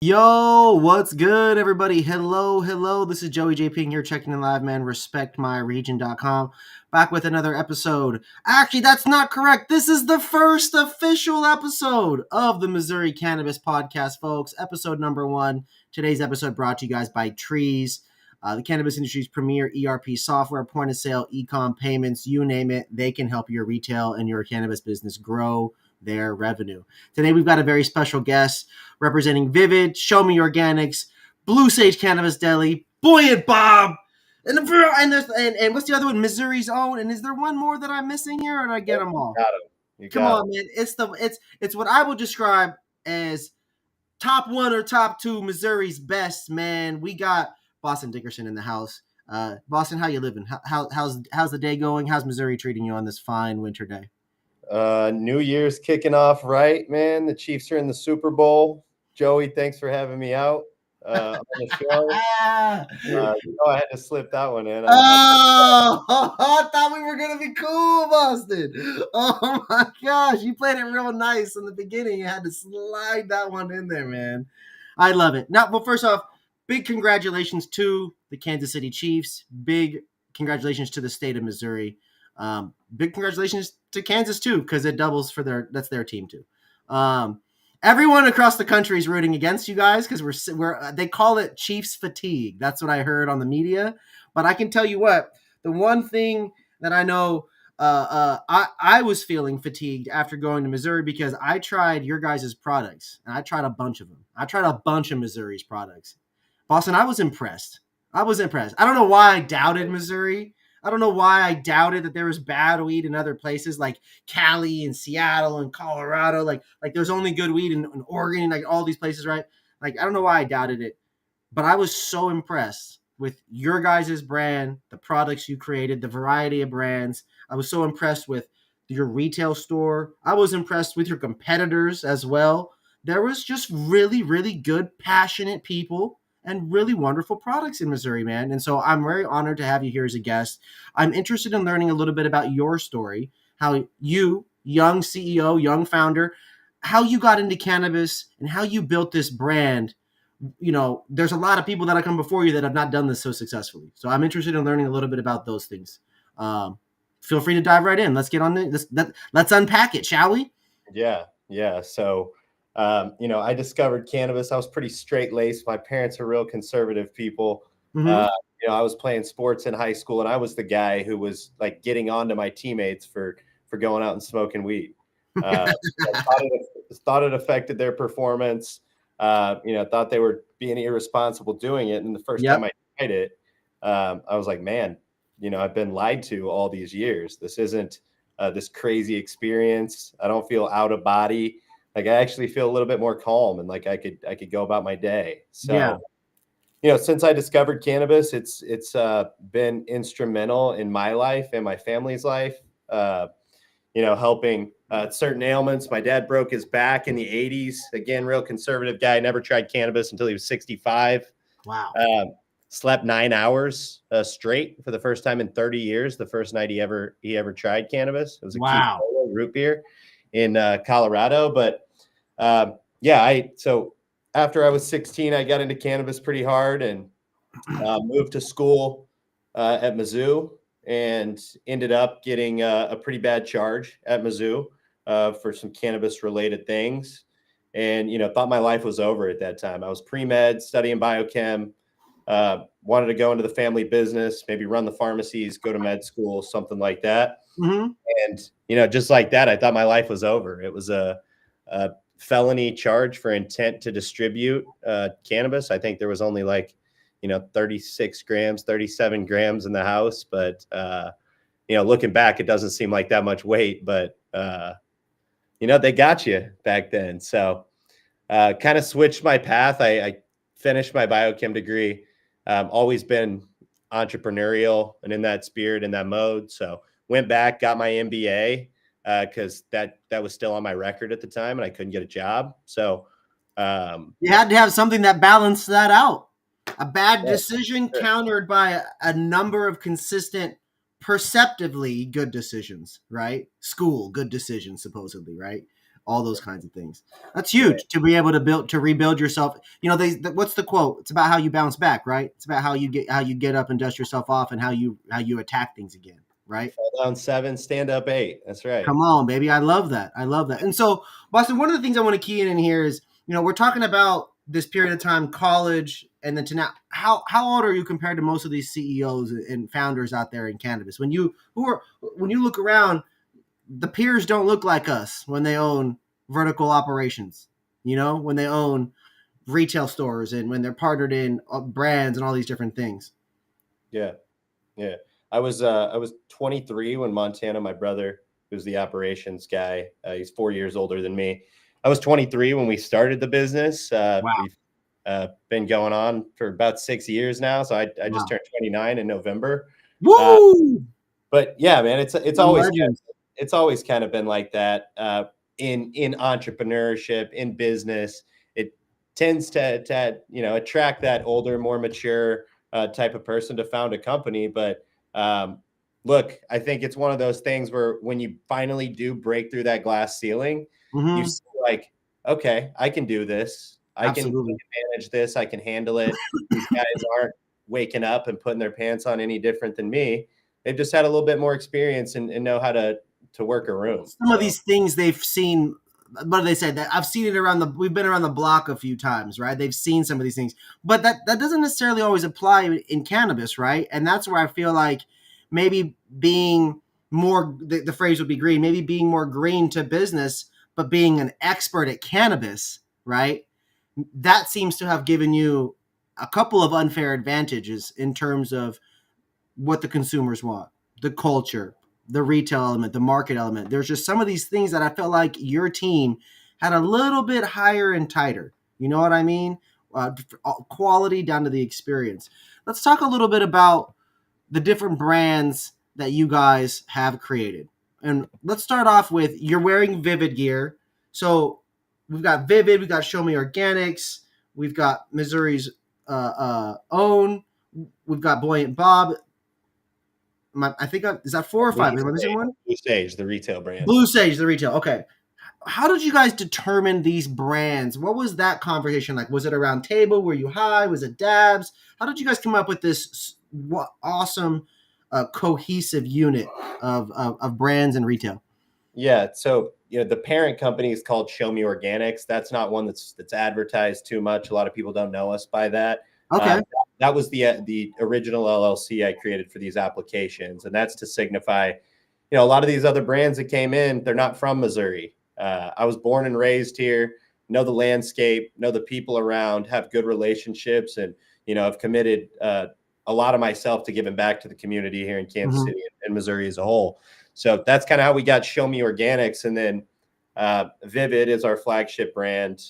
Yo, what's good, everybody? Hello. This is Joey JayPing here, checking in live, man. RespectMyRegion.com. Back with another episode. Actually, that's not correct. This is the first official episode of the Missouri Cannabis Podcast, folks. Episode number 1. Today's episode brought to you guys by Trees, the cannabis industry's premier ERP software, point of sale, e-com, payments, you name it. They can help your retail and your cannabis business grow their revenue. Today, we've got a very special guest representing Vivid, Show Me Organics, Blue Sage Cannabis Deli, Buoyant Bob, and what's the other one? Missouri's Own. And is there one more that I'm missing here, or did I get them all? Come on, man. It's what I would describe as top 1 or top 2 Missouri's best, man. We got Boston Dickerson in the house. Boston, how you living? How's the day going? How's Missouri treating you on this fine winter day? New Year's kicking off right, man. The Chiefs are in the Super Bowl. Joey, thanks for having me out on the show. I had to slip that one in. I thought we were going to be cool, Boston. Oh, my gosh. You played it real nice in the beginning. You had to slide that one in there, man. I love it. Now, well, first off, big congratulations to the Kansas City Chiefs. Big congratulations to the state of Missouri. Big congratulations to Kansas, too, because it doubles that's their team, too. Everyone across the country is rooting against you guys because they call it Chiefs fatigue. That's what I heard on the media. But I can tell you what, the one thing that I know, I was feeling fatigued after going to Missouri because I tried your guys' products, and I tried a bunch of them. I tried a bunch of Missouri's products. Boston, I was impressed. I don't know why I doubted Missouri. I don't know why I doubted that there was bad weed in other places like Cali and Seattle and Colorado. Like there's only good weed in Oregon, like all these places, right? Like, I don't know why I doubted it, but I was so impressed with your guys' brand, the products you created, the variety of brands. I was so impressed with your retail store. I was impressed with your competitors as well. There was just really, really good, passionate people and really wonderful products in Missouri, man. And so I'm very honored to have you here as a guest. I'm interested in learning a little bit about your story, how you, young CEO, young founder, how you got into cannabis and how you built this brand. You know, there's a lot of people that have come before you that have not done this so successfully. So I'm interested in learning a little bit about those things. Feel free to dive right in. Let's get on this. Let's unpack it, shall we? Yeah. So, I discovered cannabis. I was pretty straight-laced. My parents are real conservative people. Mm-hmm. I was playing sports in high school, and I was the guy who was like getting onto my teammates for going out and smoking weed. Thought it affected their performance. Thought they were being irresponsible doing it. And the first time I tried it, I was like, man, I've been lied to all these years. This isn't this crazy experience. I don't feel out of body. Like, I actually feel a little bit more calm and like I could go about my day. So, since I discovered cannabis, it's been instrumental in my life and my family's life, helping certain ailments. My dad broke his back in the 80s. Again, real conservative guy, never tried cannabis until he was 65. Wow. Slept 9 hours straight for the first time in 30 years. The first night he ever tried cannabis. It was a root beer in Colorado. But so after I was 16, I got into cannabis pretty hard and moved to school at Mizzou and ended up getting a pretty bad charge at Mizzou for some cannabis related things. And, thought my life was over at that time. I was pre-med studying biochem, wanted to go into the family business, maybe run the pharmacies, go to med school, something like that. Mm-hmm. And, just like that, I thought my life was over. It was a felony charge for intent to distribute cannabis. I think there was only 36 grams, 37 grams in the house. But, looking back, it doesn't seem like that much weight, but, they got you back then. So kind of switched my path. I finished my biochem degree. Always been entrepreneurial and in that spirit, in that mode. So went back, got my MBA because that was still on my record at the time and I couldn't get a job. So you had to have something that balanced that out. A bad decision countered by a number of consistent, perceptively good decisions, right? School, good decisions, supposedly, right? all those kinds of things. That's huge to be able to rebuild yourself. You know, what's the quote? It's about how you bounce back, right? It's about how you get up and dust yourself off, and how you attack things again, right? Fall down 7, stand up 8. That's right. Come on, baby. I love that. I love that. And so, Boston, one of the things I want to key in here is, you know, we're talking about this period of time, college, and then to now. How old are you compared to most of these CEOs and founders out there in cannabis? When you look around, the peers don't look like us when they own vertical operations, you know, when they own retail stores and when they're partnered in brands and all these different things. Yeah. Yeah. I was 23 when Montana, my brother, who's the operations guy, he's 4 years older than me. I was 23 when we started the business. Wow. We've been going on for about 6 years now. So I just turned 29 in November. Woo! But yeah, man, it's always kind of been like that in entrepreneurship, in business. It tends to attract that older, more mature type of person to found a company. But look, I think it's one of those things where when you finally do break through that glass ceiling, you see like, okay, I can do this. I can manage this. I can handle it. These guys aren't waking up and putting their pants on any different than me. They've just had a little bit more experience and know how to work a room. Some of these things they've seen, what do they say? That I've seen it we've been around the block a few times, right? They've seen some of these things, but that doesn't necessarily always apply in cannabis, right? And that's where I feel like maybe being more, the phrase would be green, maybe being more green to business, but being an expert at cannabis, right? That seems to have given you a couple of unfair advantages in terms of what the consumers want, the culture, the retail element, the market element. There's just some of these things that I felt like your team had a little bit higher and tighter. You know what I mean? Quality down to the experience. Let's talk a little bit about the different brands that you guys have created. And let's start off with, you're wearing Vivid gear. So we've got Vivid, we've got Show Me Organics, we've got Missouri's own, we've got Buoyant Bob. I think is that 4 or 5? Am I missing one? Blue Sage, the retail brand. Blue Sage, the retail. Okay. How did you guys determine these brands? What was that conversation like? Was it a round table? Were you high? Was it dabs? How did you guys come up with this awesome, cohesive unit of brands and retail? Yeah. So, the parent company is called Show Me Organics. That's not one that's advertised too much. A lot of people don't know us by that. Okay. That was the original LLC I created for these applications. And that's to signify, a lot of these other brands that came in, they're not from Missouri. I was born and raised here, know the landscape, know the people around, have good relationships, and, I've committed a lot of myself to giving back to the community here in Kansas City and Missouri as a whole. So that's kind of how we got Show Me Organics. And then Vivid is our flagship brand.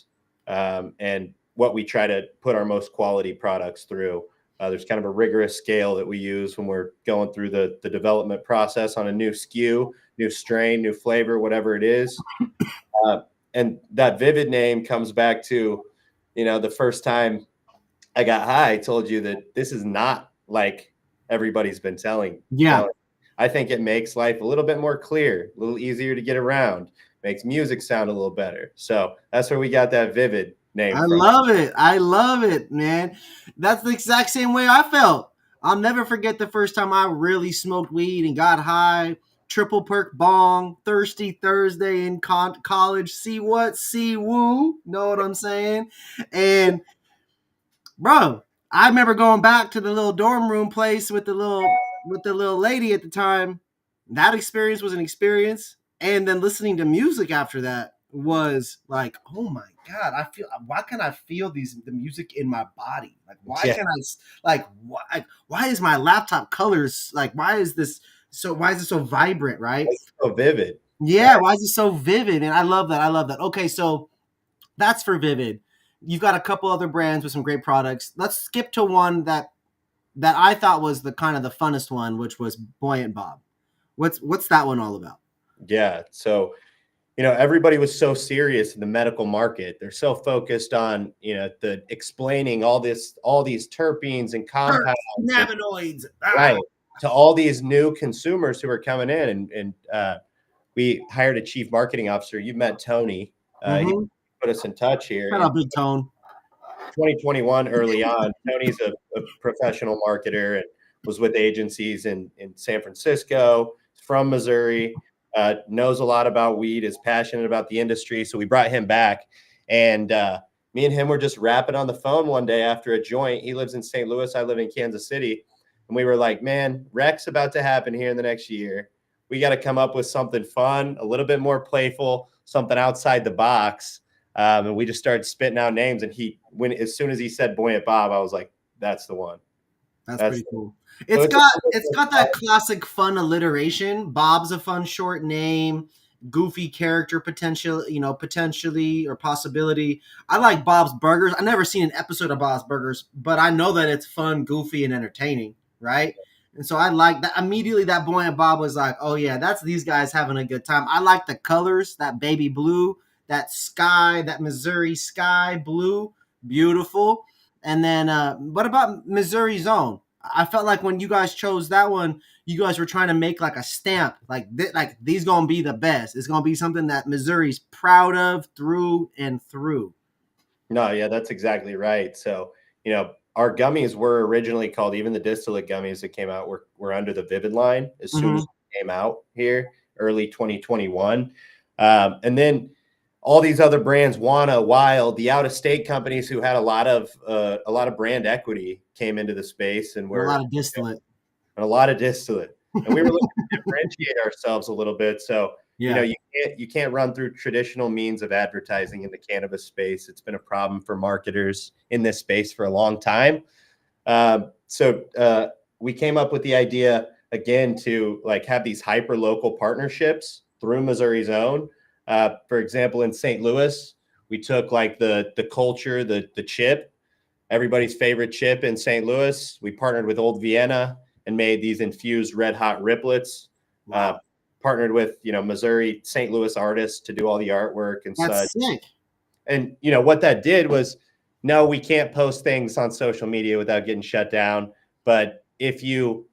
And what we try to put our most quality products through. There's kind of a rigorous scale that we use when we're going through the development process on a new SKU, new strain, new flavor, whatever it is. And that Vivid name comes back to, the first time I got high, I told you that this is not like everybody's been telling. Yeah. I think it makes life a little bit more clear, a little easier to get around, makes music sound a little better. So that's where we got that Vivid name. I love it. I love it, man. That's the exact same way I felt. I'll never forget the first time I really smoked weed and got high. Triple perk bong, thirsty Thursday in college. See what? See woo. Know what I'm saying? And bro, I remember going back to the little dorm room place with the little lady at the time. That experience was an experience. And then listening to music after that was like, oh my God, why can I feel the music in my body? Like, why can I, like, why is my laptop colors, like, why is it so vibrant, right? It's so vivid. Yeah, why is it so vivid? And I love that. Okay, so that's for Vivid. You've got a couple other brands with some great products. Let's skip to one that I thought was the kind of the funnest one, which was Buoyant Bob. What's that one all about? Yeah, so everybody was so serious in the medical market. They're so focused on, the explaining all these terpenes and compounds, cannabinoids, right, to all these new consumers who are coming in. And we hired a chief marketing officer. You've met Tony. He put us in touch here. Shout out Big Tone. 2021, early on, Tony's a professional marketer and was with agencies in San Francisco, from Missouri, knows a lot about weed, is passionate about the industry. So we brought him back, and me and him were just rapping on the phone one day after a joint. He lives in St. Louis. I live in Kansas City. And we were like, man, Rec's about to happen here in the next year. We got to come up with something fun, a little bit more playful, something outside the box. And we just started spitting out names. And as soon as he said Buoyant Bob, I was like, that's the one. That's pretty cool. It's got that classic fun alliteration. Bob's a fun short name, goofy character potentially or possibility. I like Bob's Burgers. I've never seen an episode of Bob's Burgers, but I know that it's fun, goofy, and entertaining, right? And so I like that. Immediately that Buoyant Bob was like, oh yeah, that's these guys having a good time. I like the colors, that baby blue, that sky, that Missouri sky blue, beautiful. And then what about Missouri Zone? I felt like when you guys chose that one, you guys were trying to make like a stamp, like these gonna be the best. It's gonna be something that Missouri's proud of through and through. No, yeah, that's exactly right. So, our gummies were originally called, even the distillate gummies that came out were under the Vivid line as soon as it came out here, early 2021. And then all these other brands, Wana, Wild, the out-of-state companies who had a lot of brand equity came into the space, and a lot of distillate. And a lot of distillate. And we were looking to differentiate ourselves a little bit. So, you can't run through traditional means of advertising in the cannabis space. It's been a problem for marketers in this space for a long time. So we came up with the idea again to like have these hyper local partnerships through Missouri Zone. For example, in St. Louis, we took like the culture, the chip, everybody's favorite chip in St. Louis. We partnered with Old Vienna and made these infused red hot riplets. Wow. Partnered with, Missouri, St. Louis artists to do all the artwork and That's such. Sick. And, what that did was, no, we can't post things on social media without getting shut down. But if you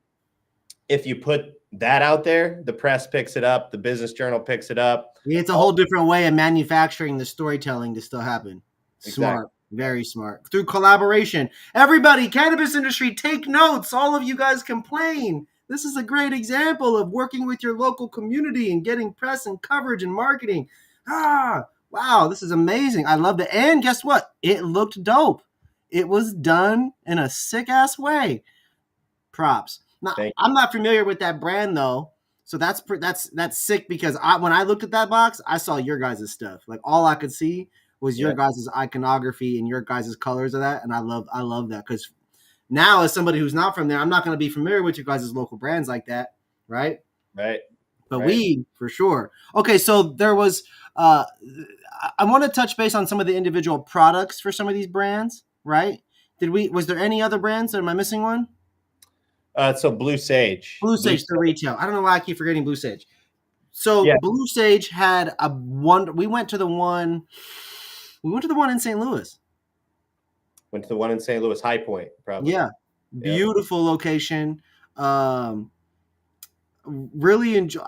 put that out there, the press picks it up, the business journal picks it up. It's a whole different way of manufacturing the storytelling to still happen. Smart. Exactly. Very smart. Through collaboration. Everybody, cannabis industry, take notes. All of you guys complain. This is a great example of working with your local community and getting press and coverage and marketing. Wow, this is amazing. I love it. And guess what? It looked dope. It was done in a sick-ass way. Props. Now, I'm not familiar with that brand, though. So that's sick because when I looked at that box, I saw your guys' stuff. Like all I could see was your guys' iconography and your guys' colors of that. And I love that because now as somebody who's not from there, I'm not going to be familiar with your guys' local brands like that. Right. Right. But weed for sure. Okay. So there was, I want to touch base on some of the individual products for some of these brands. Right. Was there any other brands? Am I missing one? So Blue Sage. Blue Sage, the retail. I don't know why I keep forgetting Blue Sage. So Blue Sage had we went to the one in St. Louis. Went to the one in St. Louis, High Point, probably. Yeah. Beautiful location. Really enjoy.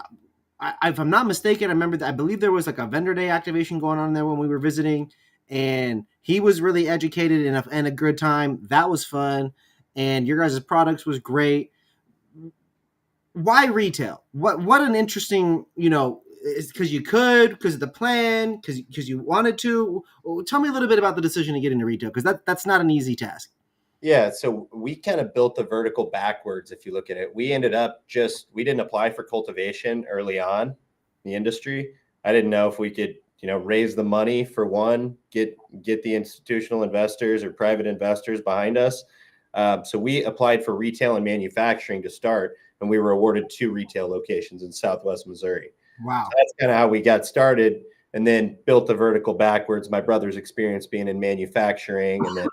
If I'm not mistaken, I believe there was like a vendor day activation going on there when we were visiting, and he was really educated and a good time. That was fun. And your guys' products was great. Why retail? What an interesting, is because you could, because of the plan, because you wanted to. Tell me a little bit about the decision to get into retail, because that's not an easy task. Yeah, so we kind of built the vertical backwards. If you look at it, we ended up we didn't apply for cultivation early on in the industry. I didn't know if we could, raise the money for one, get the institutional investors or private investors behind us. So we applied for retail and manufacturing to start, and we were awarded 2 retail locations in Southwest Missouri. Wow. So that's kind of how we got started, and then built the vertical backwards. My brother's experience being in manufacturing, and then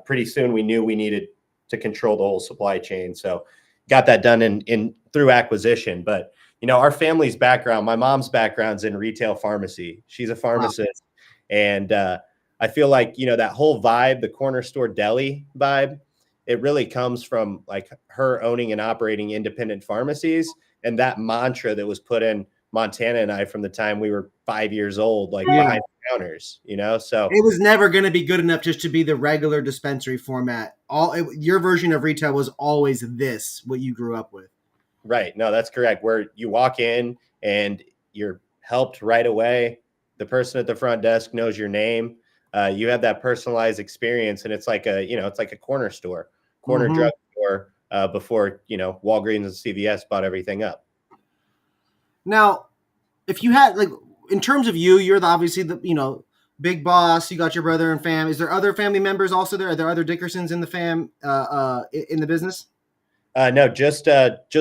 pretty soon we knew we needed to control the whole supply chain. So got that done in through acquisition. But, our family's background, my mom's background's in retail pharmacy. She's a pharmacist. Wow. And I feel like, that whole vibe, the corner store deli vibe, it really comes from like her owning and operating independent pharmacies, and that mantra that was put in Montana and I from the time we were 5 years old, like Yeah. behind the counters, So It was never going to be good enough just to be the regular dispensary format. Your version of retail was always what you grew up with. Right. No, that's correct. Where you walk in and you're helped right away. The person at the front desk knows your name. You have that personalized experience, and it's like it's like a corner drugstore before Walgreens and CVS bought everything up. Now, if you had in terms of you're obviously the big boss. You got your brother and fam. Is there other family members also there? Are there other Dickersons in the fam in the business? No, just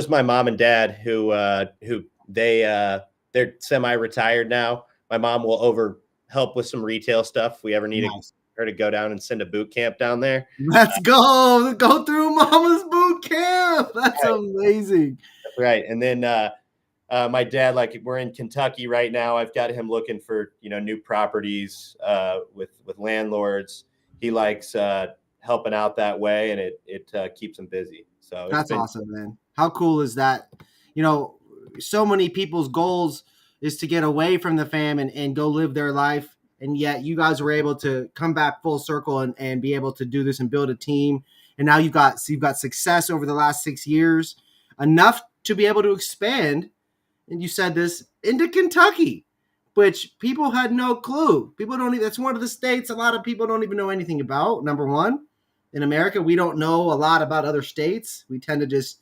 my mom and dad who they're semi-retired now. My mom will help with some retail stuff if we ever need her to go down and send a boot camp down there. Let's go through mama's boot camp. That's amazing. That's right. And then my dad, we're in Kentucky right now. I've got him looking for new properties with landlords. He likes helping out that way, and it keeps him busy. So that's awesome, man. How cool is that? So many people's goals is to get away from the fam and go live their life. And yet you guys were able to come back full circle and be able to do this and build a team. And now you've got success over the last 6 years, enough to be able to expand. And you said this into Kentucky, which people had no clue. That's one of the states a lot of people don't even know anything about. Number one, in America, we don't know a lot about other states. We tend to just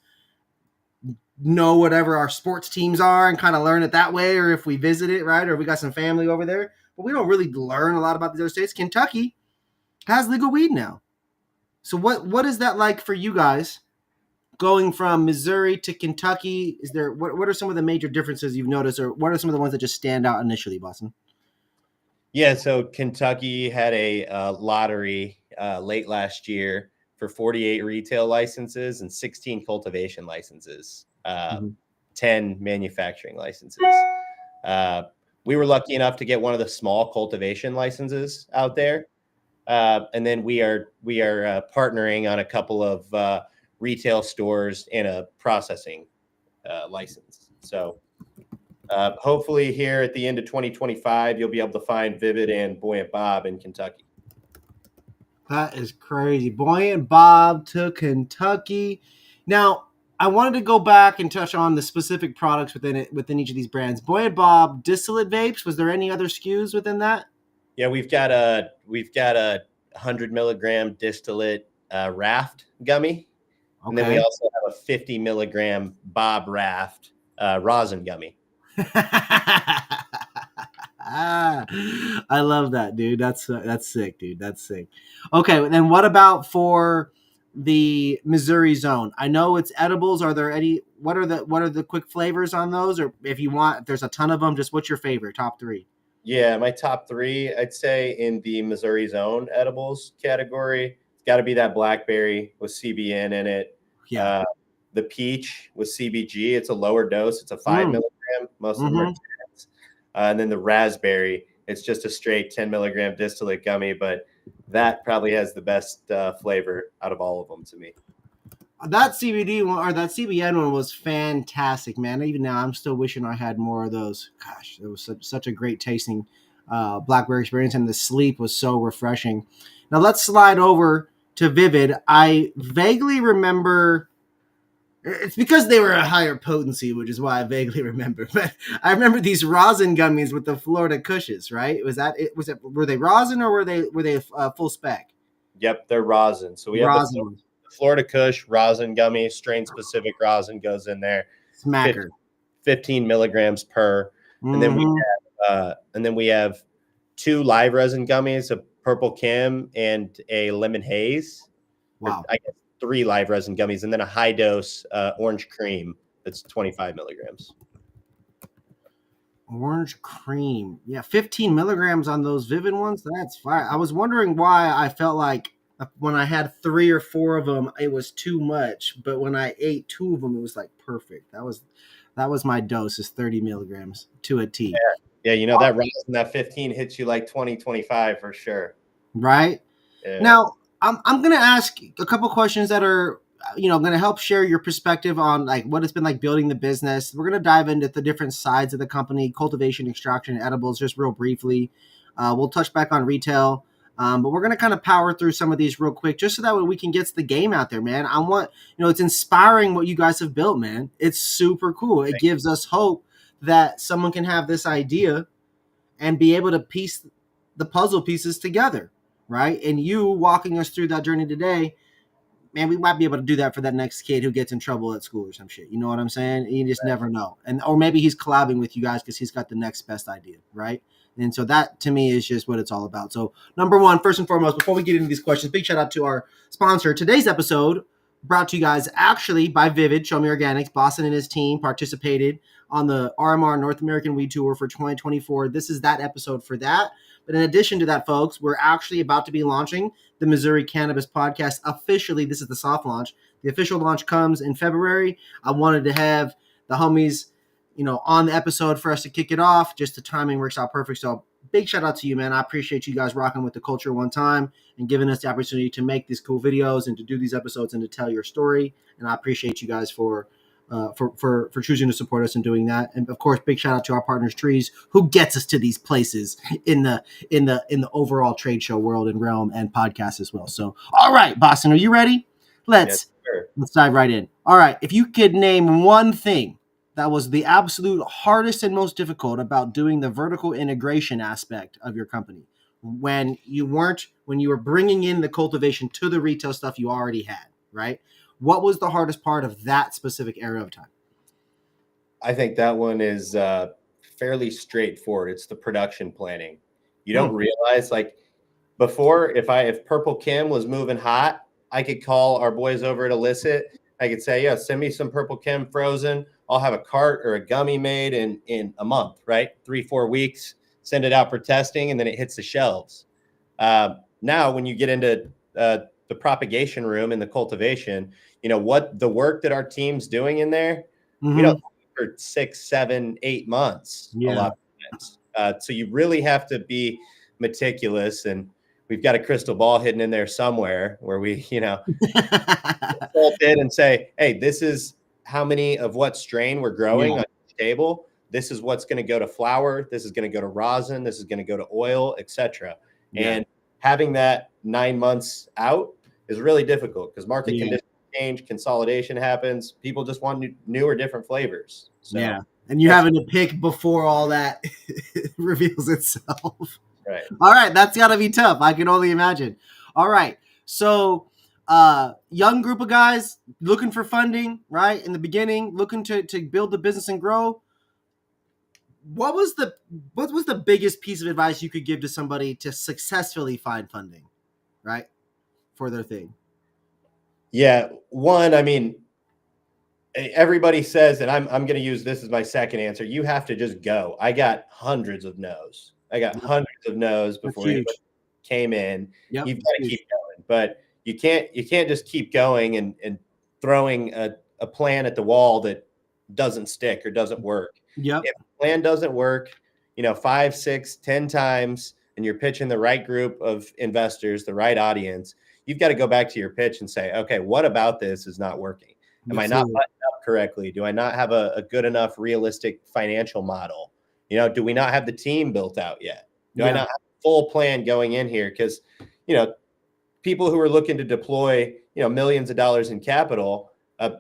know whatever our sports teams are and kind of learn it that way, or if we visit it, right? Or we got some family over there. But we don't really learn a lot about these other states. Kentucky has legal weed now. So what is that like for you guys going from Missouri to Kentucky? What are some of the major differences you've noticed, or what are some of the ones that just stand out initially, Boston? Yeah, so Kentucky had a lottery late last year for 48 retail licenses and 16 cultivation licenses, 10 manufacturing licenses. We were lucky enough to get one of the small cultivation licenses out there. And then we are partnering on a couple of retail stores and a processing license. So hopefully here at the end of 2025, you'll be able to find Vivid and Buoyant Bob in Kentucky. That is crazy. Buoyant Bob to Kentucky. Now, I wanted to go back and touch on the specific products within each of these brands. Buoyant Bob distillate vapes. Was there any other SKUs within that? Yeah, we've got a 100 milligram distillate Raft gummy, and then we also have a 50 milligram Bob Raft rosin gummy. I love that, dude. That's sick, dude. That's sick. Okay, then what about for the Missouri zone? I know it's edibles. Are there any? What are the quick flavors on those? Or if there's a ton of them. Just what's your favorite? Top 3? Yeah, my top 3, I'd say in the Missouri zone edibles category, it's got to be that blackberry with CBN in it. Yeah. The peach with CBG. It's a lower dose. It's a 5 milligram. Most of them are 10s. And then the raspberry, it's just a straight 10 milligram distillate gummy, but that probably has the best flavor out of all of them to me. That CBD one or that CBN one was fantastic, man. Even now, I'm still wishing I had more of those. Gosh, it was such a great tasting blackberry experience, and the sleep was so refreshing. Now let's slide over to Vivid. I vaguely remember. It's because they were a higher potency, which is why I vaguely remember. But I remember these rosin gummies with the Florida Kushes, right? Were they rosin or were they full spec? Yep, they're rosin. So we have the Florida Kush rosin gummy, strain specific rosin goes in there. Smacker. 15 milligrams per. And then we have 2 live resin gummies, a purple Kim and a lemon haze. Wow. I guess 3 live resin gummies, and then a high dose orange cream that's 25 milligrams. Orange cream. Yeah, 15 milligrams on those Vivid ones. That's fine. I was wondering why I felt like when I had 3 or 4 of them, it was too much. But when I ate 2 of them, it was like perfect. That was my dose, is 30 milligrams to a T. Yeah, that rosin, that 15 hits you like 20, 25 for sure. Right? Yeah. Now, I'm going to ask a couple questions that are going to help share your perspective on like what it's been like building the business. We're going to dive into the different sides of the company, cultivation, extraction, edibles, just real briefly. We'll touch back on retail. But we're going to kind of power through some of these real quick just so that way we can get the game out there, man. I want, it's inspiring what you guys have built, man. It's super cool. It gives us hope that someone can have this idea and be able to piece the puzzle pieces together, right? And you walking us through that journey today, man, we might be able to do that for that next kid who gets in trouble at school or some shit. You know what I'm saying? You just never know. Or maybe he's collabing with you guys because he's got the next best idea, right? And so that to me is just what it's all about. So number one, first and foremost, before we get into these questions, big shout out to our sponsor. Today's episode brought to you guys actually by Vivid, Show Me Organics. Boston and his team participated on the RMR North American Weed Tour for 2024. This is that episode for that. But in addition to that, folks, we're actually about to be launching the Missouri Cannabis Podcast officially. This is the soft launch. The official launch comes in February. I wanted to have the homies, on the episode for us to kick it off. Just the timing works out perfect. So big shout out to you, man. I appreciate you guys rocking with the culture one time and giving us the opportunity to make these cool videos and to do these episodes and to tell your story. And I appreciate you guys for choosing to support us and doing that. And of course, big shout out to our partners, Trees, who gets us to these places in the overall trade show world and realm and podcast as well. So, all right, Boston, are you ready? Let's dive right in. All right. If you could name one thing that was the absolute hardest and most difficult about doing the vertical integration aspect of your company when you were bringing in the cultivation to the retail stuff you already had, right? What was the hardest part of that specific area of time? I think that one is fairly straightforward. It's the production planning. You don't realize, like, before, if Purple Kim was moving hot, I could call our boys over at Illicit. I could say, yeah, send me some Purple Kim frozen. I'll have a cart or a gummy made in a month, right? 3-4 weeks, send it out for testing, and then it hits the shelves. Now, when you get into the propagation room and the cultivation, what the work that our team's doing in there, for 6, 7, 8 months, a lot of times. So you really have to be meticulous, and we've got a crystal ball hidden in there somewhere where we, consult it and say, hey, this is how many of what strain we're growing on each table. This is what's going to go to flour. This is going to go to rosin. This is going to go to oil, etc. And having that 9 months out is really difficult because market conditions change, consolidation happens. People just want new or different flavors. So, and you're having to pick before all that reveals itself. Right. All right, that's got to be tough. I can only imagine. All right, so young group of guys looking for funding, right? In the beginning, looking to build the business and grow. What was the biggest piece of advice you could give to somebody to successfully find funding, right, for their thing? Yeah, one, I mean, everybody says, and I'm going to use this as my second answer. You have to just go. I got hundreds of no's. Before anybody came in. You've got to keep going, but you can't just keep going and throwing a plan at the wall that doesn't stick or doesn't work. If the plan doesn't work, 5, 6, 10 times, and you're pitching the right group of investors, the right audience, you've got to go back to your pitch and say, okay, what about this is not working? Am I not buttoned up correctly? Do I not have a good enough realistic financial model? Do we not have the team built out yet? Do I not have a full plan going in here? Because, people who are looking to deploy, millions of dollars in capital,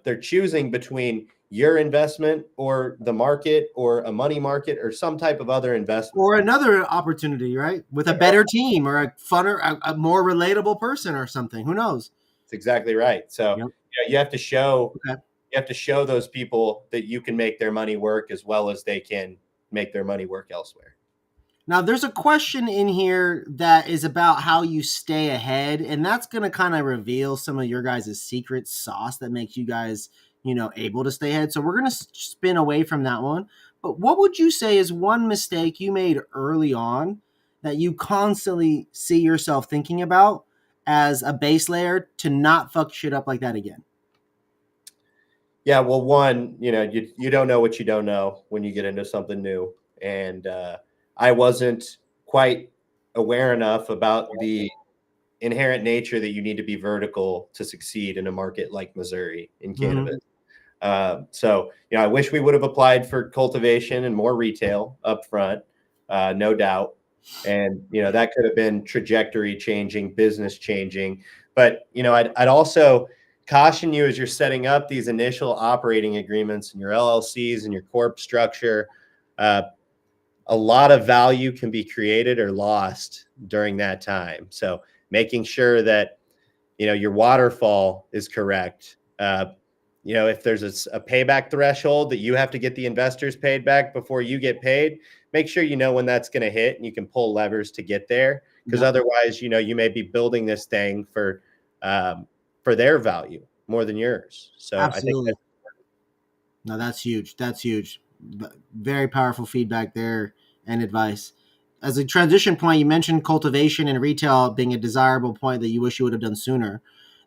they're choosing between your investment or the market or a money market or some type of other investment. Or another opportunity, right? With a better team or a funner, a more relatable person or something. Who knows? That's exactly right. So you have to show those people that you can make their money work as well as they can make their money work elsewhere. Now, there's a question in here that is about how you stay ahead, and that's going to kind of reveal some of your guys' secret sauce that makes you guys, able to stay ahead. So we're going to spin away from that one. But what would you say is one mistake you made early on that you constantly see yourself thinking about as a base layer to not fuck shit up like that again? Yeah, well, one, you don't know what you don't know when you get into something new. And I wasn't quite aware enough about the inherent nature that you need to be vertical to succeed in a market like Missouri in cannabis. So, I wish we would have applied for cultivation and more retail up front, no doubt. And, that could have been trajectory changing, business changing. But, I'd also caution you as you're setting up these initial operating agreements and your LLCs and your corp structure. A lot of value can be created or lost during that time. So making sure that, your waterfall is correct. If there's a payback threshold that you have to get the investors paid back before you get paid, make sure you know when that's going to hit and you can pull levers to get there. Because otherwise, you may be building this thing for their value more than yours. So Absolutely. I think No, that's huge. That's huge. Very powerful feedback there and advice. As a transition point, you mentioned cultivation and retail being a desirable point that you wish you would have done sooner.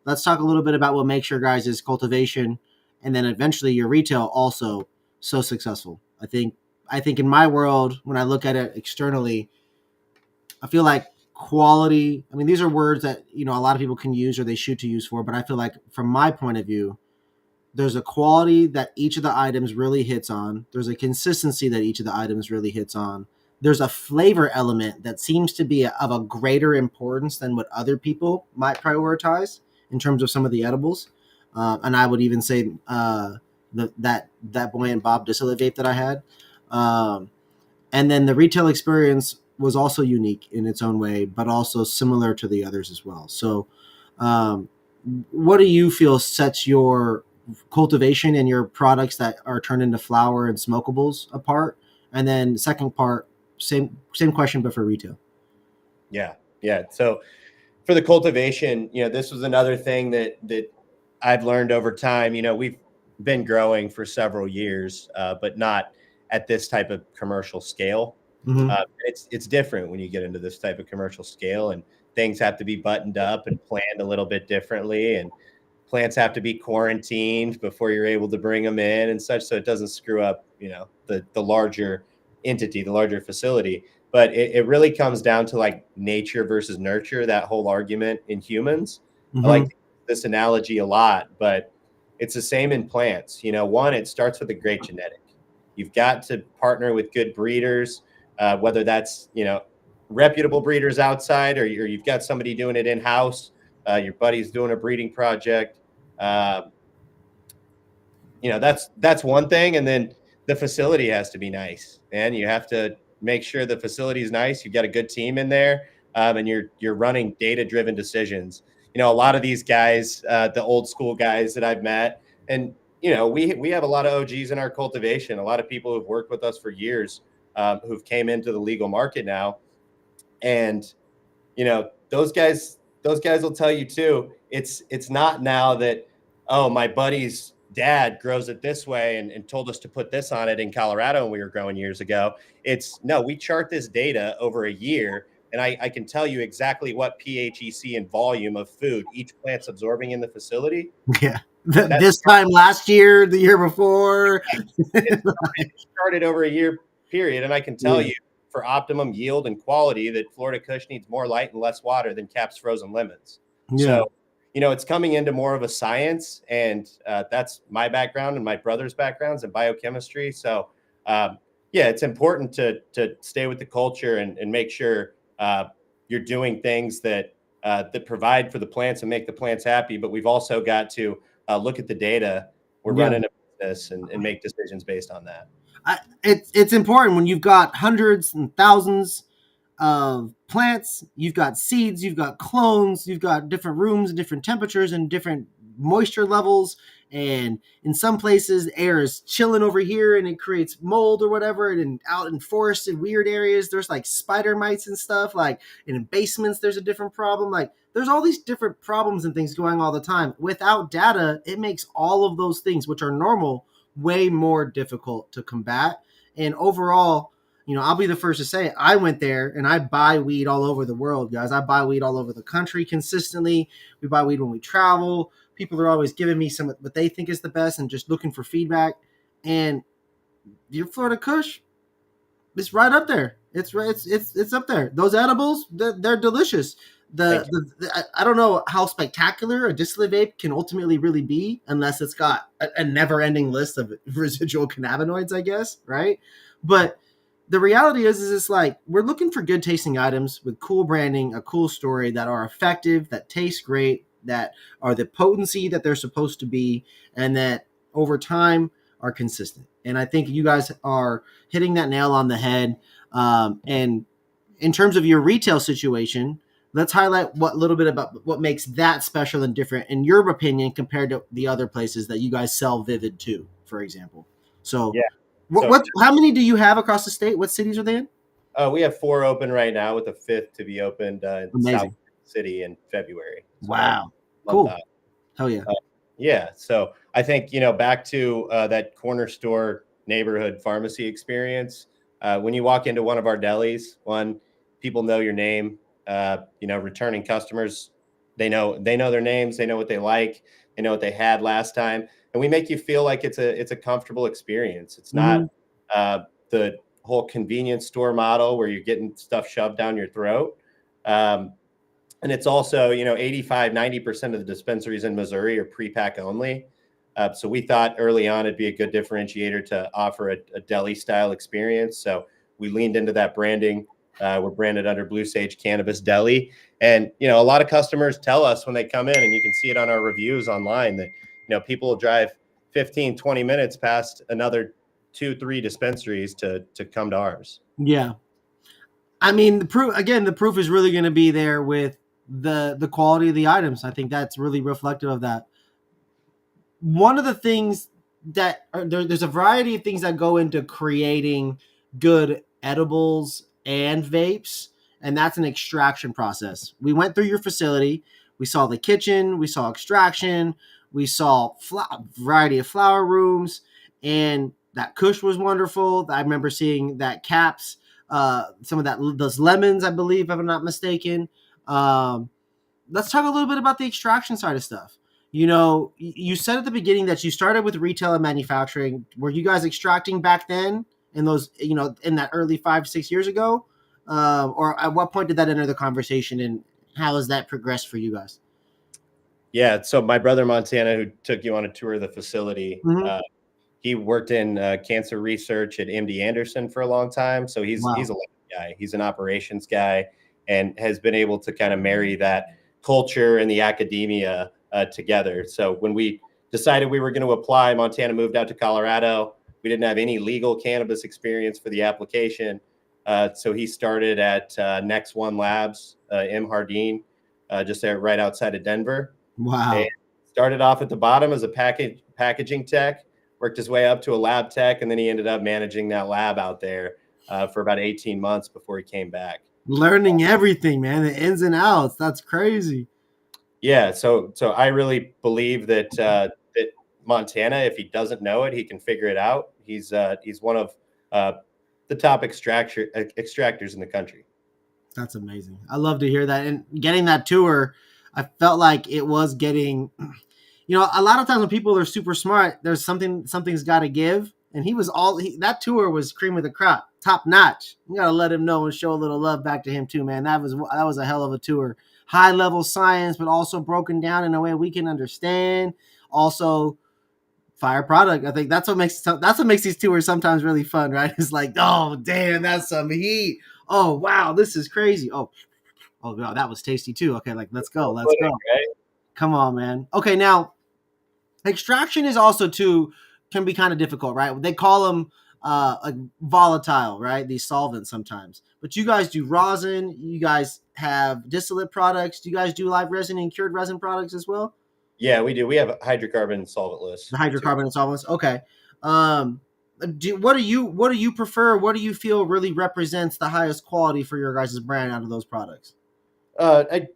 Let's talk a little bit about what makes your guys' cultivation and then eventually your retail also so successful. I think in my world, when I look at it externally, I feel like quality. I mean, these are words that a lot of people can use or they shoot to use for, but I feel like from my point of view, there's a quality that each of the items really hits on. There's a consistency that each of the items really hits on. There's a flavor element that seems to be of a greater importance than what other people might prioritize in terms of some of the edibles. And I would even say that Buoyant Bob distillate vape that I had. And then the retail experience was also unique in its own way, but also similar to the others as well. So, what do you feel sets your cultivation and your products that are turned into flower and smokables apart? And then second part, same question, but for retail. Yeah. So for the cultivation, this was another thing that I've learned over time. We've been growing for several years, but not at this type of commercial scale. Mm-hmm. It's different when you get into this type of commercial scale, and things have to be buttoned up and planned a little bit differently, and plants have to be quarantined before you're able to bring them in and such, so it doesn't screw up, the larger entity, the larger facility. But it really comes down to like nature versus nurture, that whole argument in humans. Mm-hmm. I like this analogy a lot, but it's the same in plants. One, it starts with a great genetic. You've got to partner with good breeders, whether that's, reputable breeders outside, or you've got somebody doing it in-house. Your buddy's doing a breeding project. That's one thing. And then the facility has to be nice, and you have to make sure the facility is nice. You've got a good team in there, and you're running data-driven decisions. A lot of these guys, the old school guys that I've met, and we have a lot of OGs in our cultivation, a lot of people who've worked with us for years, who've came into the legal market now. And those guys will tell you too, it's not now that, oh, my buddy's dad grows it this way and told us to put this on it in Colorado when we were growing years ago. It's no, we chart this data over a year, and I can tell you exactly what PHEC and volume of food each plant's absorbing in the facility. Yeah. This time last year, the year before. It's charted over a year period, and I can tell you for optimum yield and quality that Florida Kush needs more light and less water than Cap's frozen lemons. Yeah. So, it's coming into more of a science, and that's my background and my brother's backgrounds in biochemistry. So, it's important to stay with the culture and make sure you're doing things that provide for the plants and make the plants happy. But we've also got to look at the data. We're running a business and make decisions based on that. It's important when you've got hundreds and thousands of plants, you've got seeds, you've got clones, you've got different rooms and different temperatures and different moisture levels. And in some places, air is chilling over here and it creates mold or whatever. And out in forests and weird areas, there's like spider mites and stuff. Like, and in basements, there's a different problem. Like, there's all these different problems and things going all the time. Without data, it makes all of those things, which are normal, way more difficult to combat. And overall, I'll be the first to say I went there and I buy weed all over the world, guys. I buy weed all over the country consistently. We buy weed when we travel. People are always giving me some what they think is the best and just looking for feedback. And your Florida Kush, it's right up there. It's up there. Those edibles, they're delicious. Thank you. I don't know how spectacular a distillate vape can ultimately really be unless it's got a never-ending list of residual cannabinoids, I guess, right? But the reality is it's like we're looking for good tasting items with cool branding, a cool story that are effective, that taste great, that are the potency that they're supposed to be, and that over time are consistent. And I think you guys are hitting that nail on the head. And in terms of your retail situation, let's highlight what little bit about what makes that special and different in your opinion compared to the other places that you guys sell Vivid to, for example. So, Yeah. So how many do you have across the state? What cities are they in? we have 4 open right now, with a 5th to be opened in South Amazing. City in February. So we're a Wow. month Cool. out. Hell yeah. Yeah. So I think, back to that corner store neighborhood pharmacy experience. When you walk into one of our delis, people know your name. Returning customers, they know their names. They know what they like. They know what they had last time, and we make you feel like it's a comfortable experience. It's not the whole convenience store model where you're getting stuff shoved down your throat. And it's also, 85, 90% of the dispensaries in Missouri are pre-pack only. So we thought early on it'd be a good differentiator to offer a deli style experience. So we leaned into that branding. We're branded under Blue Sage Cannabis Deli. And, a lot of customers tell us when they come in, and you can see it on our reviews online, that, people will drive 15, 20 minutes past another 2, 3 dispensaries to come to ours. Yeah. I mean, the proof is really going to be there with the quality of the items. I think that's really reflective of that. One of the things there's a variety of things that go into creating good edibles and vapes, and that's an extraction process. We went through your facility, we saw the kitchen, we saw extraction, we saw variety of flower rooms, and that kush was wonderful. I remember seeing that caps, some of those lemons, I believe, if I'm not mistaken. Let's talk a little bit about the extraction side of stuff. You said at the beginning that you started with retail and manufacturing. Were you guys extracting back then in those, in that early 5-6 years ago? Or at what point did that enter the conversation, and how has that progressed for you guys? Yeah. So my brother Montana, who took you on a tour of the facility, Mm-hmm. he worked in cancer research at MD Anderson for a long time. So he's Wow. a guy. He's an operations guy, and has been able to kind of marry that culture and the academia together. So when we decided we were going to apply, Montana moved out to Colorado. We didn't have any legal cannabis experience for the application. So he started at Next One Labs, M. Hardin, just there right outside of Denver. And Wow. started off at the bottom as a packaging tech, worked his way up to a lab tech, and then he ended up managing that lab out there for about 18 months before he came back. Learning everything, man, the ins and outs. That's crazy. Yeah, so I really believe that that Montana, if he doesn't know it, he can figure it out. He's one of the top extractors in the country. That's amazing. I love to hear that. And getting that tour, I felt like it was getting, a lot of times when people are super smart, there's something's got to give. And that tour was cream of the crop, top notch. You got to let him know and show a little love back to him too, man. That was a hell of a tour. High level science, but also broken down in a way we can understand. Also, fire product. I think that's what makes these tours sometimes really fun, right? It's like, oh damn, that's some heat. Oh wow, this is crazy. Oh wow, that was tasty too. Okay, like let's go. Right? Come on, man. Okay, now extraction is also too can be kind of difficult, right? They call them like volatile, right? These solvents sometimes. But you guys do rosin. You guys have distillate products. Do you guys do live resin and cured resin products as well? Yeah, we do. We have hydrocarbon solventless The too. hydrocarbon solvents. Okay. What do you prefer? What do you feel really represents the highest quality for your guys' brand out of those products? I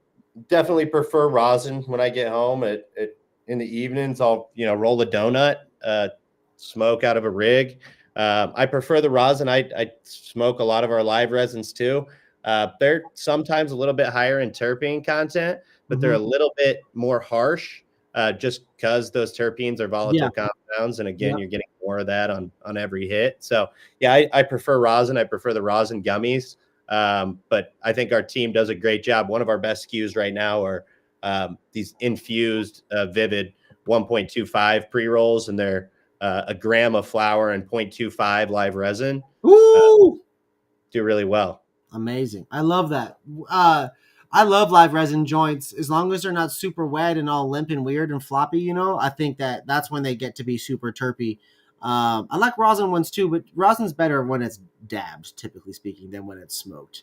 definitely prefer rosin when I get home. In the evenings, I'll roll a donut, smoke out of a rig. I prefer the rosin. I smoke a lot of our live resins too. They're sometimes a little bit higher in terpene content, but they're a little bit more harsh, just because those terpenes are Yeah. volatile compounds. And again, Yep. you're getting more of that on every hit. So yeah, I prefer rosin. I prefer the rosin gummies. But I think our team does a great job. One of our best SKUs right now are these infused Vivid 1.25 pre-rolls, and they're a gram of flower and 0.25 live resin. Ooh, Do really well. amazing. I love that. I love live resin joints as long as they're not super wet and all limp and weird and floppy. I think that's when they get to be super terpy. I like rosin ones too, but rosin's better when it's dabbed, typically speaking, than when it's smoked.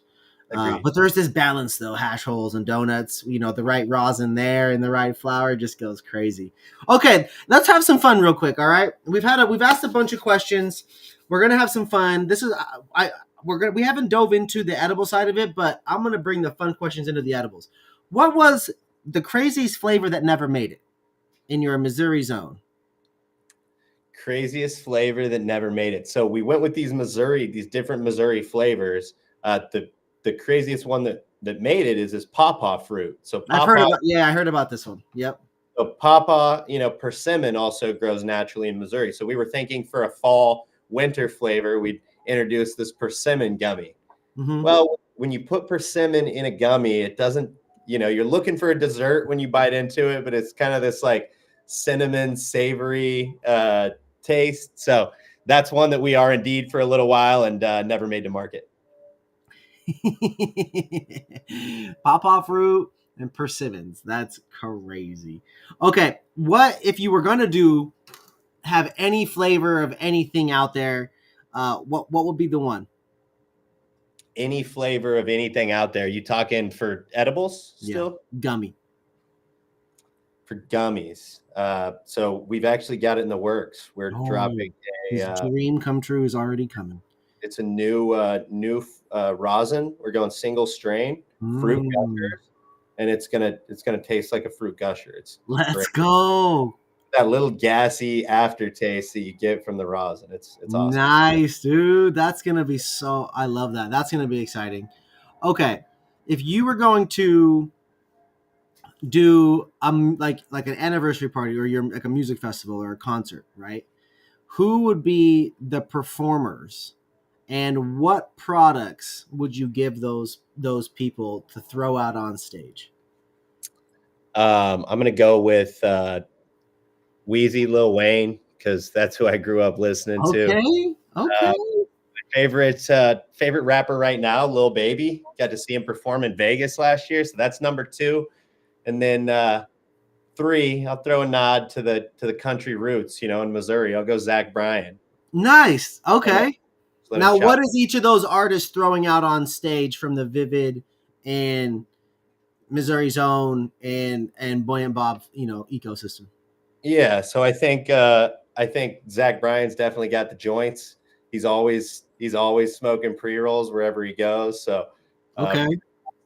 But there's this balance though, hash holes and donuts, the right rosin there and the right flour just goes crazy. Okay, let's have some fun real quick. All right. We've asked a bunch of questions. We're going to have some fun. We haven't dove into the edible side of it, but I'm going to bring the fun questions into the edibles. What was the craziest flavor that never made it in your Missouri zone? Craziest flavor that never made it. So we went with these different Missouri flavors. The craziest one that made it is this pawpaw fruit. So I heard about this one. Yep. So pawpaw, persimmon also grows naturally in Missouri. So we were thinking for a fall winter flavor, we'd introduce this persimmon gummy. Mm-hmm. Well, when you put persimmon in a gummy, it doesn't, you're looking for a dessert when you bite into it, but it's kind of this like cinnamon savory taste. So that's one that we are indeed for a little while and never made to market. Pawpaw fruit and persimmons. That's crazy. Okay, what if you were gonna have any flavor of anything out there? What would be the one? Any flavor of anything out there? You talking for edibles still? Yeah, gummy. For gummies. So we've actually got it in the works. We're dropping his dream come true is already coming. It's a new rosin. We're going single strain fruit gushers, and it's gonna taste like a fruit gusher. Let's great. Go. That little gassy aftertaste that you get from the rosin. It's awesome. Nice, dude. That's gonna be I love that. That's gonna be exciting. Okay, if you were going to do like an anniversary party or you're like a music festival or a concert, right? Who would be the performers? And what products would you give those people to throw out on stage? I'm going to go with Wheezy Lil Wayne because that's who I grew up listening to. Okay. My favorite rapper right now, Lil Baby. Got to see him perform in Vegas last year, so that's number 2. And then 3, I'll throw a nod to the country roots, in Missouri. I'll go Zach Bryan. Nice. Okay. Now, what is each of those artists throwing out on stage from the Vivid and Missouri Zone and Buoyant Bob, ecosystem? Yeah, so I think Zach Bryan's definitely got the joints. He's always smoking pre-rolls wherever he goes. So okay,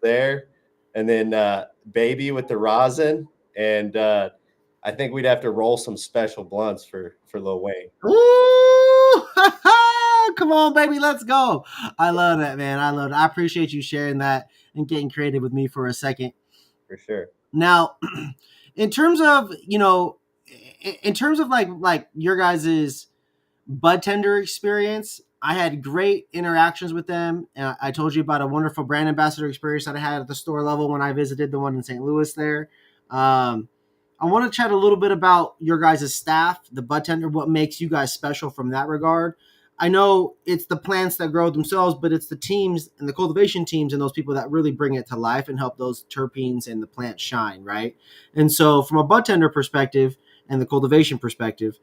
there, and then Baby with the rosin, and I think we'd have to roll some special blunts for Lil Wayne. Ooh! Come on, baby, let's go. I love that, man. I love it. I appreciate you sharing that and getting creative with me for a second. For sure. Now, in terms of like your guys's bud tender experience, I had great interactions with them. I told you about a wonderful brand ambassador experience that I had at the store level when I visited the one in St. Louis there. I want to chat a little bit about your guys' staff, the bud tender, what makes you guys special from that regard. I know it's the plants that grow themselves, but it's the teams and the cultivation teams and those people that really bring it to life and help those terpenes and the plant shine, right? And so from a bud tender perspective and the cultivation perspective,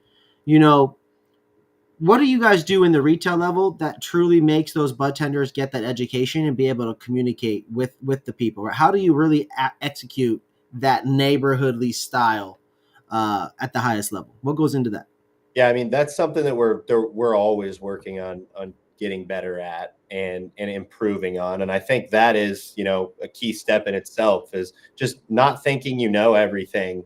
what do you guys do in the retail level that truly makes those bud tenders get that education and be able to communicate with the people? Right? How do you really execute that neighborhoodly style at the highest level? What goes into that? Yeah, I mean, that's something that we're always working on getting better at and improving on. And I think that is, a key step in itself is just not thinking everything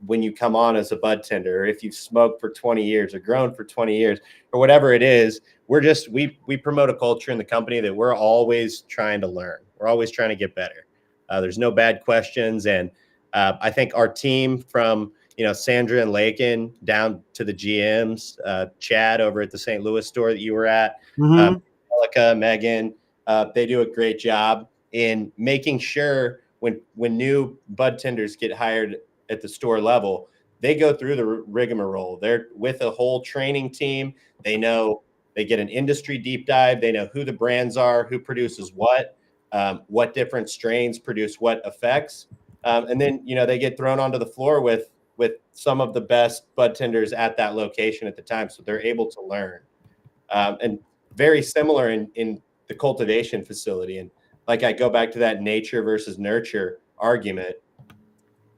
when you come on as a bud tender, or if you've smoked for 20 years or grown for 20 years or whatever it is. We promote a culture in the company that we're always trying to learn. We're always trying to get better. There's no bad questions. And I think our team from, Sandra and Lakin down to the GMs, Chad over at the St. Louis store that you were at, Megan, They do a great job in making sure when new bud tenders get hired at the store level, they go through the rigmarole. They're with a whole training team. They know, they get an industry deep dive. They know who the brands are, who produces what different strains produce what effects. And then, they get thrown onto the floor with some of the best bud tenders at that location at the time. So they're able to learn. And very similar in the cultivation facility. And like, I go back to that nature versus nurture argument.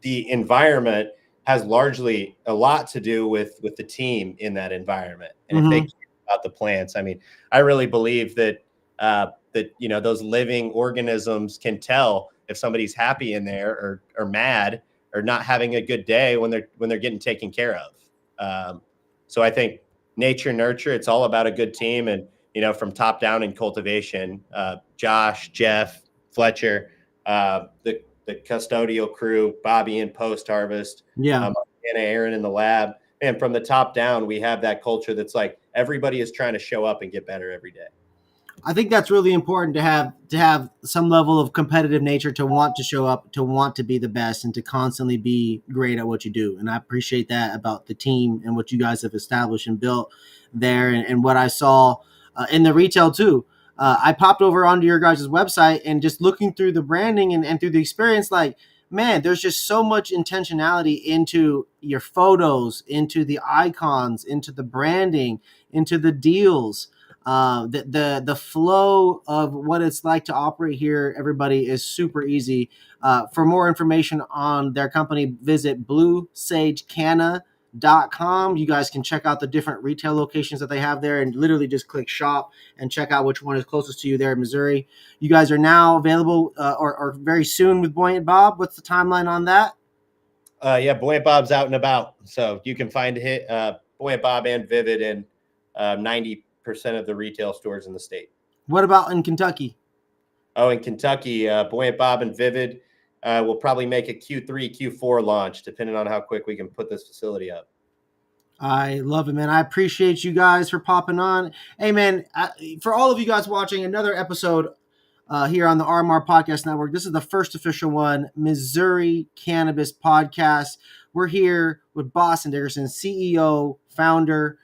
The environment has largely a lot to do with the team in that environment. And if they care about the plants, I mean, I really believe that those living organisms can tell if somebody's happy in there or mad or not having a good day when they're getting taken care of. So I think nature, nurture, it's all about a good team. And, from top down in cultivation, Josh, Jeff, Fletcher, the custodial crew, Bobby in post-harvest, and Aaron in the lab. And from the top down, we have that culture that's like everybody is trying to show up and get better every day. I think that's really important to have some level of competitive nature, to want to show up, to want to be the best, and to constantly be great at what you do. And I appreciate that about the team and what you guys have established and built there, and what I saw in the retail too. I popped over onto your guys' website and just looking through the branding and through the experience, like, man, there's just so much intentionality into your photos, into the icons, into the branding, into the deals. The flow of what it's like to operate here, everybody, is super easy. For more information on their company, visit bluesagecanna.com. You guys can check out the different retail locations that they have there and literally just click shop and check out which one is closest to you there in Missouri. You guys are now available or very soon with Buoyant Bob. What's the timeline on that? Buoyant Bob's out and about. So you can find Buoyant Bob and Vivid in 90% of the retail stores in the state. What about in Kentucky? Oh, in Kentucky, Buoyant Bob and Vivid will probably make a Q3, Q4 launch, depending on how quick we can put this facility up. I love it, man. I appreciate you guys for popping on. Hey, man, for all of you guys watching another episode here on the RMR Podcast Network, this is the first official one, Missouri Cannabis Podcast. We're here with Boston Dickerson, CEO, founder,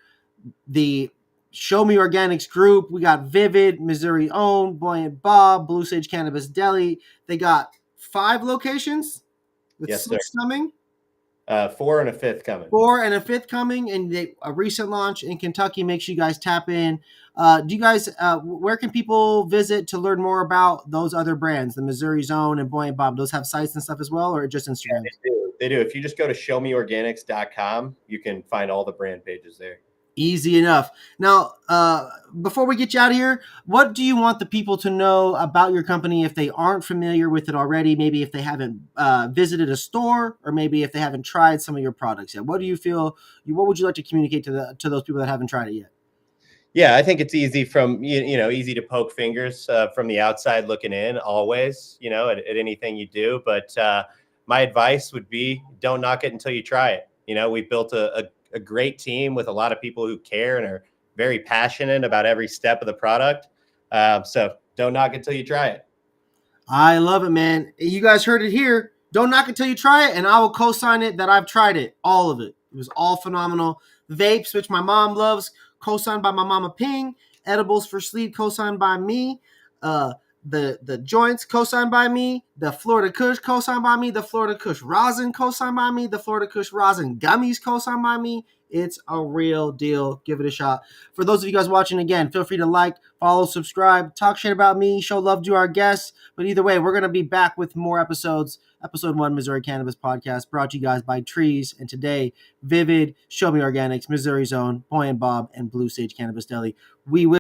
the Show Me Organics group. We got Vivid, Missouri owned, Buoyant Bob, Blue Sage Cannabis Deli. They got 5 locations with 6 coming. 4 and a 5th coming. 4 and a 5th coming, and a recent launch in Kentucky. Make sure you guys tap in. Do you guys? Where can people visit to learn more about those other brands, the Missouri Zone and Buoyant Bob? Those have sites and stuff as well, or just Instagram? Yeah, they do. If you just go to showmeorganics.com, you can find all the brand pages there. Easy enough. Now, before we get you out of here, what do you want the people to know about your company if they aren't familiar with it already? Maybe if they haven't visited a store, or maybe if they haven't tried some of your products yet. What do you feel? What would you like to communicate to those people that haven't tried it yet? Yeah, I think it's easy easy to poke fingers from the outside looking in, always, at anything you do. But my advice would be, don't knock it until you try it. We've built a great team with a lot of people who care and are very passionate about every step of the product. So don't knock it till you try it. I love it, man. You guys heard it here. Don't knock it till you try it, and I will co-sign it that I've tried it. All of it. It was all phenomenal. Vapes, which my mom loves, co-signed by my mama Ping. Edibles for sleep, co-signed by me. The joints, co-signed by me. The Florida Kush, co-signed by me. The Florida Kush rosin, co-signed by me. The Florida Kush rosin gummies, co-signed by me. It's a real deal. Give it a shot. For those of you guys watching, again, feel free to like, follow, subscribe, talk shit about me, show love to our guests. But either way, we're going to be back with more episodes. Episode 1, Missouri Cannabis Podcast, brought to you guys by Trees. And today, Vivid, Show Me Organics, Missouri Zone, Buoyant Bob, and Blue Sage Cannabis Deli. We will